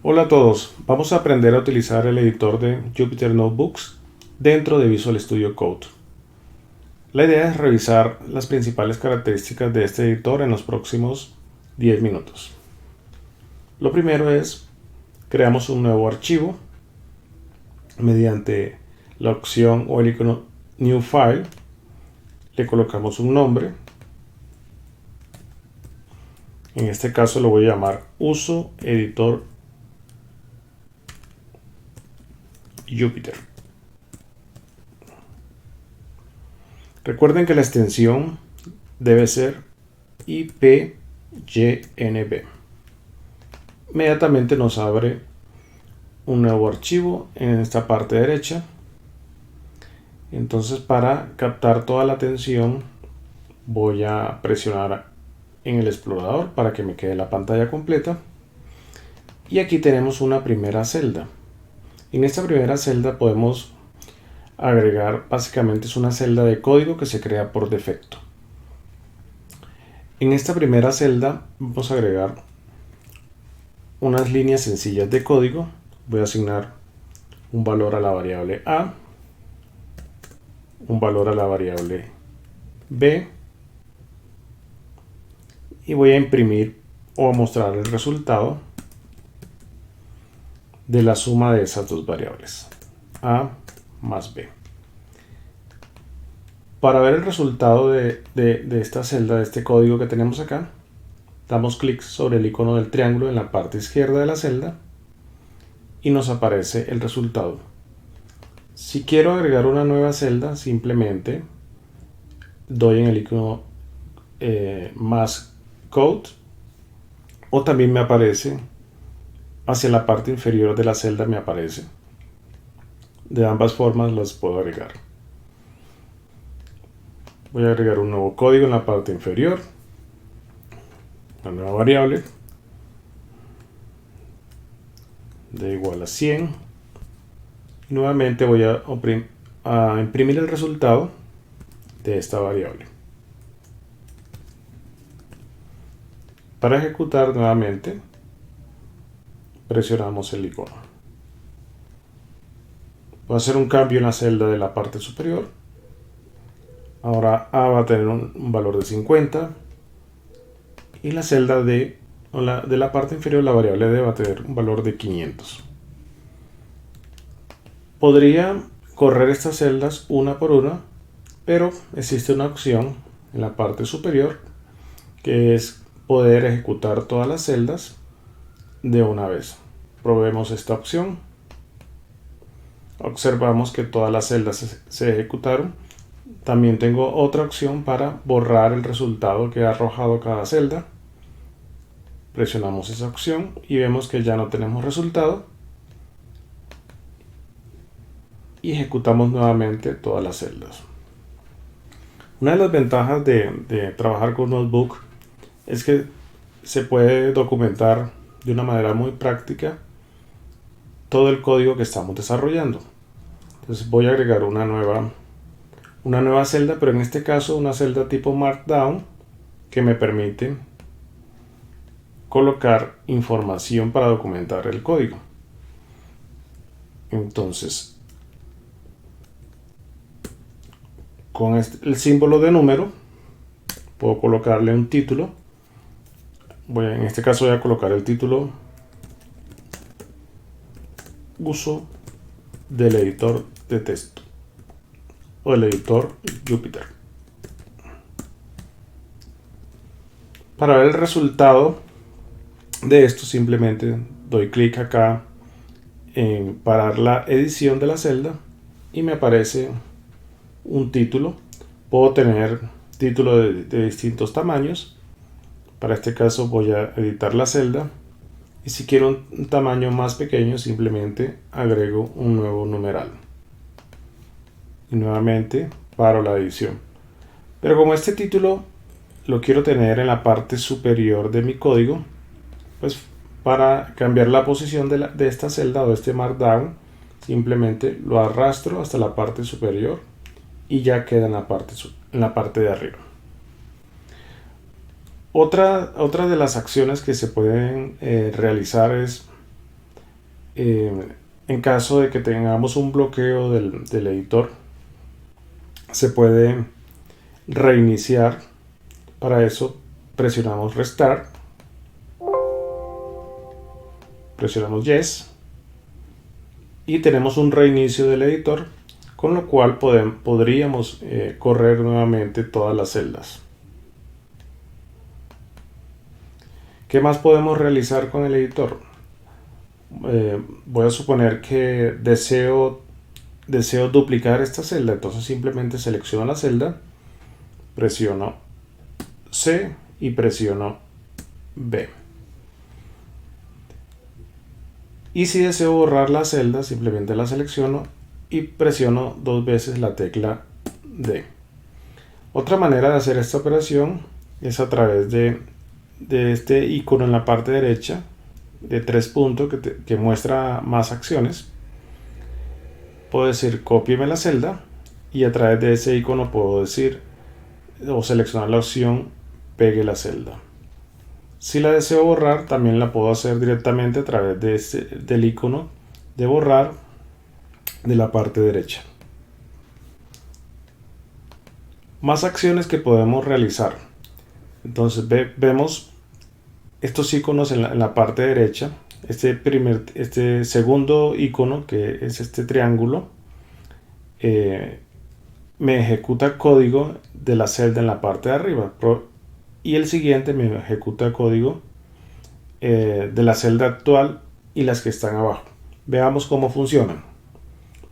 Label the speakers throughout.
Speaker 1: Hola a todos, vamos a aprender a utilizar el editor de Jupyter Notebooks dentro de Visual Studio Code. La idea es revisar las principales características de este editor en los próximos 10 minutos. Lo primero es, creamos un nuevo archivo mediante la opción o el icono New File. Le colocamos un nombre. En este caso lo voy a llamar Uso Editor Jupyter. Recuerden que la extensión debe ser IPYNB. Inmediatamente nos abre un nuevo archivo en esta parte derecha. Entonces, para captar toda la atención voy a presionar en el explorador para que me quede la pantalla completa. Y aquí tenemos una primera celda. En esta primera celda podemos agregar, básicamente es una celda de código que se crea por defecto. En esta primera celda vamos a agregar unas líneas sencillas de código. Voy a asignar un valor a la variable A, un valor a la variable B, y voy a imprimir o a mostrar el resultado de la suma de esas dos variables, A más B. Para ver el resultado de esta celda, de este código que tenemos acá, damos clic sobre el icono del triángulo en la parte izquierda de la celda y nos aparece el resultado. Si quiero agregar una nueva celda, simplemente doy en el icono más code, o también me aparece hacia la parte inferior de la celda, me aparece. De ambas formas las puedo agregar. Voy a agregar un nuevo código en la parte inferior, una nueva variable de igual a 100. Y nuevamente voy a imprimir el resultado de esta variable. Para ejecutar nuevamente, presionamos el icono. Voy a hacer un cambio en la celda de la parte superior. Ahora A va a tener un valor de 50 y la celda de la parte inferior, la variable D, va a tener un valor de 500. Podría correr estas celdas una por una, pero existe una opción en la parte superior que es poder ejecutar todas las celdas de una vez. Probemos esta opción. Observamos que todas las celdas se ejecutaron. También tengo otra opción para borrar el resultado que ha arrojado cada celda. Presionamos esa opción y vemos que ya no tenemos resultado. Y ejecutamos nuevamente todas las celdas. Una de las ventajas de trabajar con Notebook es que se puede documentar de una manera muy práctica todo el código que estamos desarrollando. Entonces voy a agregar una nueva celda, pero en este caso una celda tipo Markdown que me permite colocar información para documentar el código. Entonces, con el símbolo de número puedo colocarle un título. En este caso voy a colocar el título Uso del editor de texto o el editor Jupyter. Para ver el resultado de esto, simplemente doy clic acá en parar la edición de la celda y me aparece un título. Puedo tener títulos de distintos tamaños. Para este caso voy a editar la celda y si quiero un tamaño más pequeño, simplemente agrego un nuevo numeral y nuevamente paro la edición. Pero como este título lo quiero tener en la parte superior de mi código, pues para cambiar la posición de esta celda o de este markdown, simplemente lo arrastro hasta la parte superior y ya queda en la parte de arriba. Otra de las acciones que se pueden realizar es En caso de que tengamos un bloqueo del editor, se puede reiniciar. Para eso presionamos Restart, presionamos Yes y tenemos un reinicio del editor, con lo cual podríamos correr nuevamente todas las celdas. ¿Qué más podemos realizar con el editor? Voy a suponer que deseo duplicar esta celda, entonces simplemente selecciono la celda, presiono C y presiono B. Y si deseo borrar la celda, simplemente la selecciono y presiono 2 veces la tecla D. Otra manera de hacer esta operación es a través de este icono en la parte derecha de 3 puntos que muestra más acciones. Puedo decir cópieme la celda y a través de ese icono puedo decir o seleccionar la opción pegue la celda. Si la deseo borrar, también la puedo hacer directamente a través del icono de borrar de la parte derecha. Más acciones que podemos realizar. Entonces vemos estos iconos en la parte derecha. Este segundo icono, que es este triángulo, me ejecuta código de la celda en la parte de arriba. Y el siguiente me ejecuta código de la celda actual y las que están abajo. Veamos cómo funcionan.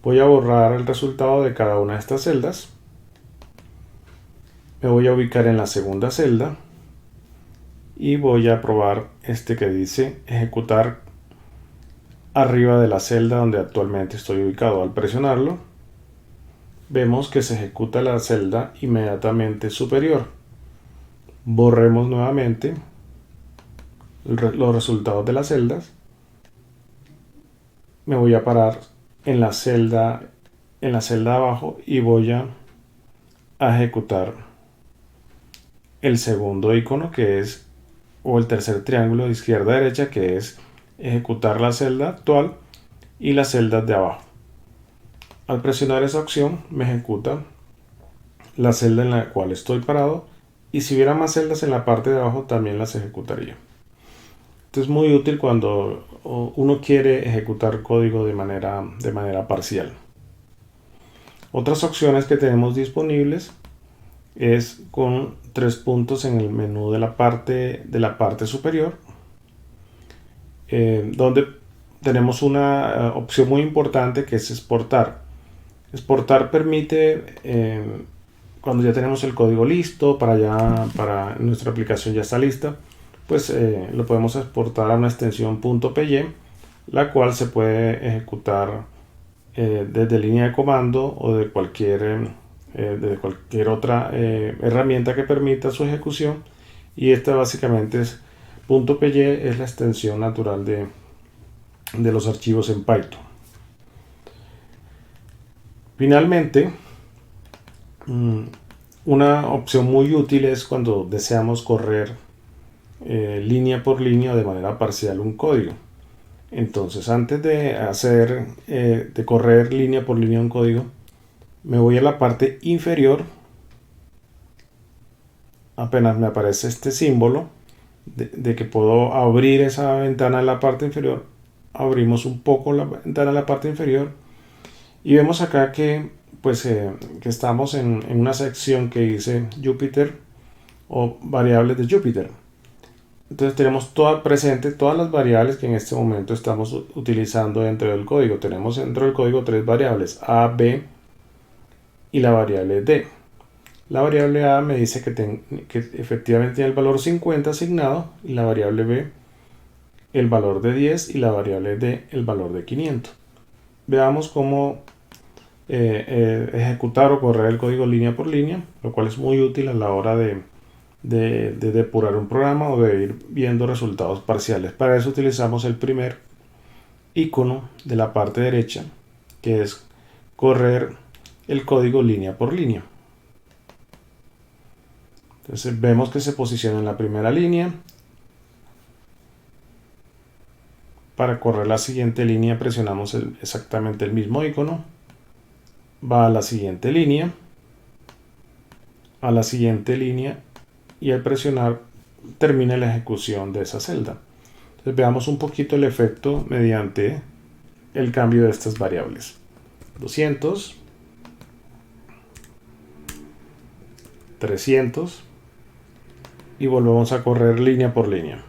Speaker 1: Voy a borrar el resultado de cada una de estas celdas. Me voy a ubicar en la segunda celda y voy a probar este que dice ejecutar arriba de la celda donde actualmente estoy ubicado. Al presionarlo, vemos que se ejecuta la celda inmediatamente superior. Borremos nuevamente los resultados de las celdas. Me voy a parar en la celda abajo y voy a ejecutar el segundo icono, que es, o el tercer triángulo de izquierda a derecha, que es ejecutar la celda actual y las celdas de abajo. Al presionar esa opción me ejecuta la celda en la cual estoy parado, y si hubiera más celdas en la parte de abajo también las ejecutaría. Esto es muy útil cuando uno quiere ejecutar código de manera parcial. Otras opciones que tenemos disponibles es con 3 puntos en el menú de la parte superior, donde tenemos una opción muy importante que es exportar. Exportar permite, cuando ya tenemos el código listo, para nuestra aplicación ya está lista, pues lo podemos exportar a una extensión .py, la cual se puede ejecutar desde línea de comando o de cualquier otra herramienta que permita su ejecución. Y esta básicamente es .py, es la extensión natural de los archivos en Python. Finalmente, una opción muy útil es cuando deseamos correr línea por línea de manera parcial un código. Entonces, antes de correr línea por línea un código, me voy a la parte inferior. Apenas me aparece este símbolo de que puedo abrir esa ventana en la parte inferior, abrimos un poco la ventana en la parte inferior y vemos acá que estamos en una sección que dice Jupyter o variables de Jupyter. Entonces tenemos presente todas las variables que en este momento estamos utilizando dentro del código. Tenemos dentro del código 3 variables, A, B y la variable D. La variable A me dice que efectivamente tiene el valor 50 asignado, y la variable B el valor de 10 y la variable D el valor de 500. Veamos cómo ejecutar o correr el código línea por línea, lo cual es muy útil a la hora de depurar un programa o de ir viendo resultados parciales. Para eso utilizamos el primer icono de la parte derecha, que es correr el código línea por línea. Entonces vemos que se posiciona en la primera línea, Para correr la siguiente línea presionamos exactamente el mismo icono. Va a la siguiente línea. A la siguiente línea. Y al presionar termina la ejecución de esa celda. Entonces veamos un poquito el efecto mediante el cambio de estas variables. 200. 300. Y volvemos a correr línea por línea.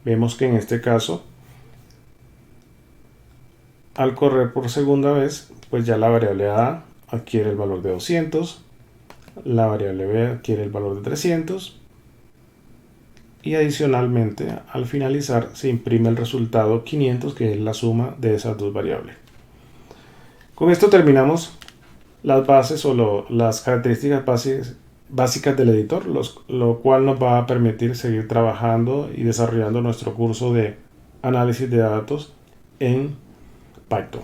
Speaker 1: Vemos que en este caso, al correr por segunda vez, pues ya la variable A adquiere el valor de 200, la variable B adquiere el valor de 300 y adicionalmente al finalizar se imprime el resultado 500, que es la suma de esas dos variables. Con esto terminamos las bases o las características básicas del editor, lo cual nos va a permitir seguir trabajando y desarrollando nuestro curso de análisis de datos en Python.